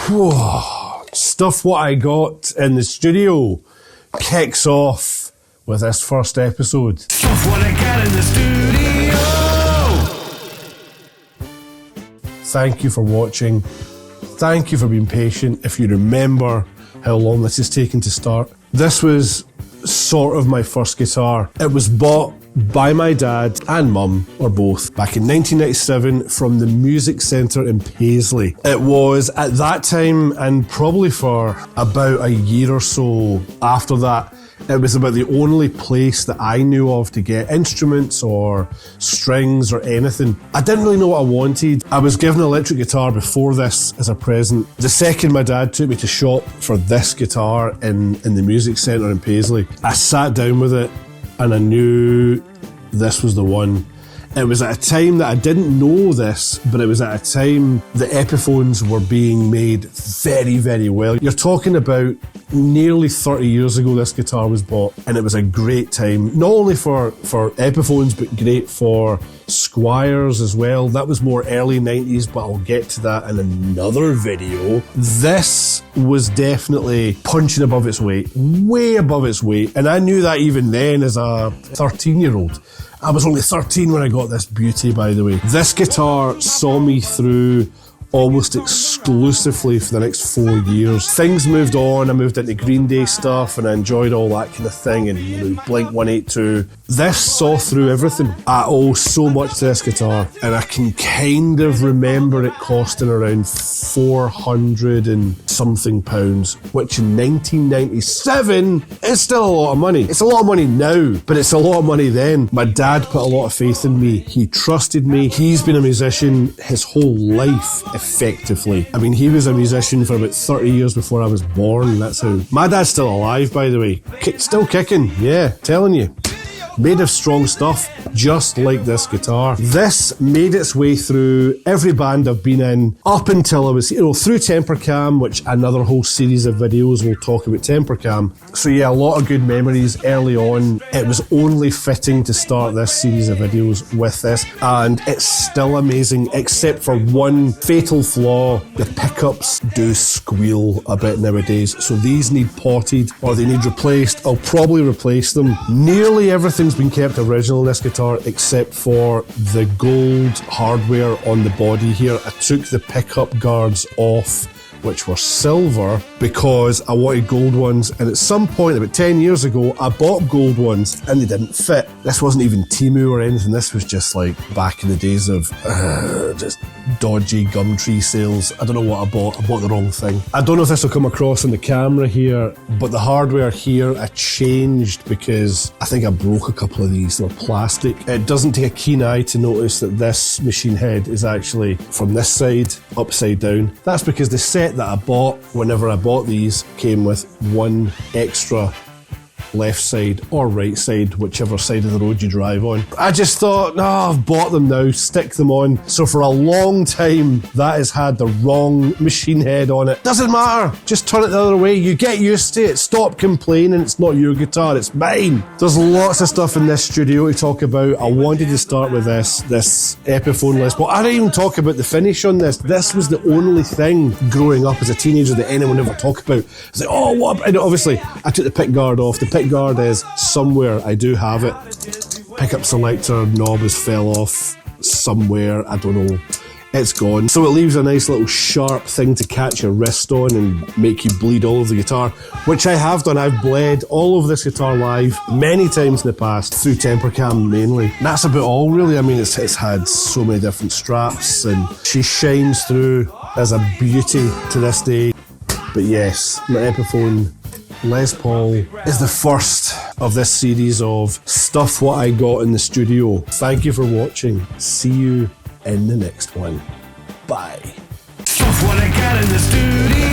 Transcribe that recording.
Stuff what I got in the studio kicks off with this first episode. Stuff what I got in the studio. Thank you for watching. Thank you for being patient. If you remember how long this has taken to start, this was sort of my first guitar. It was bought by my dad and mum, or both, back in 1997 from the Music Centre in Paisley. It was at that time, and probably for about a year or so after that, it was about the only place that I knew of to get instruments or strings or anything. I didn't really know what I wanted. I was given an electric guitar before this as a present. The second my dad took me to shop for this guitar in the Music Centre in Paisley, I sat down with it and I knew this was the one. It was at a time that I didn't know this, but it was at a time the Epiphones were being made very, very well. You're talking about nearly 30 years ago this guitar was bought, and it was a great time. Not only for Epiphones, but great for Squiers as well. That was more early 90s, but I'll get to that in another video. This was definitely punching above its weight, way above its weight, and I knew that even then as a 13-year-old. I was only 13 when I got this beauty, by the way. This guitar saw me through almost exclusively for the next 4 years. Things moved on, I moved into Green Day stuff and I enjoyed all that kind of thing, and Blink 182. This saw through everything. I owe so much to this guitar, and I can kind of remember it costing around 400 and something pounds, which in 1997 is still a lot of money. It's a lot of money now, but it's a lot of money then. My dad put a lot of faith in me. He trusted me. He's been a musician his whole life, effectively. I mean, he was a musician for about 30 years before I was born. That's how. My dad's still alive, by the way. Still kicking, yeah, telling you. Made of strong stuff, just like this guitar. This made its way through every band I've been in, up until I was, through Temper Cam, which another whole series of videos will talk about Temper Cam. So yeah, a lot of good memories early on. It was only fitting to start this series of videos with this, and it's still amazing, except for one fatal flaw. The pickups do squeal a bit nowadays, so these need potted, or they need replaced. I'll probably replace them. Nearly everything's been kept original in this guitar, except for the gold hardware on the body here. I took the pickup guards off, which were silver, because I wanted gold ones, and at some point about 10 years ago I bought gold ones and they didn't fit. This wasn't even Temu or anything, this was just like back in the days of just dodgy Gumtree sales. I don't know what I bought the wrong thing. I don't know if this will come across on the camera here, but the hardware here I changed because I think I broke a couple of these. They were plastic. It doesn't take a keen eye to notice that this machine head is actually from this side upside down. That's because the set that I bought whenever I bought these came with one extra left side or right side, whichever side of the road you drive on. I just thought, no, I've bought them now, stick them on. So for a long time, that has had the wrong machine head on it. Doesn't matter, just turn it the other way. You get used to it, stop complaining, it's not your guitar, it's mine. There's lots of stuff in this studio to talk about. I wanted to start with this Epiphone Les Paul. I didn't even talk about the finish on this. This was the only thing growing up as a teenager that anyone ever talked about. It's like, oh, what? And obviously, I took the pick guard off. The pick guard is somewhere, I do have it. Pickup selector knob has fell off somewhere, I don't know. It's gone. So it leaves a nice little sharp thing to catch your wrist on and make you bleed all over the guitar, which I have done. I've bled all over this guitar live many times in the past, through Temper Cam mainly. And that's about all really. I mean, it's had so many different straps and she shines through as a beauty to this day. But yes, my Epiphone Les Paul is the first of this series of Stuff What I Got in the Studio. Thank you for watching. See you in the next one. Bye. Stuff what I got in the studio.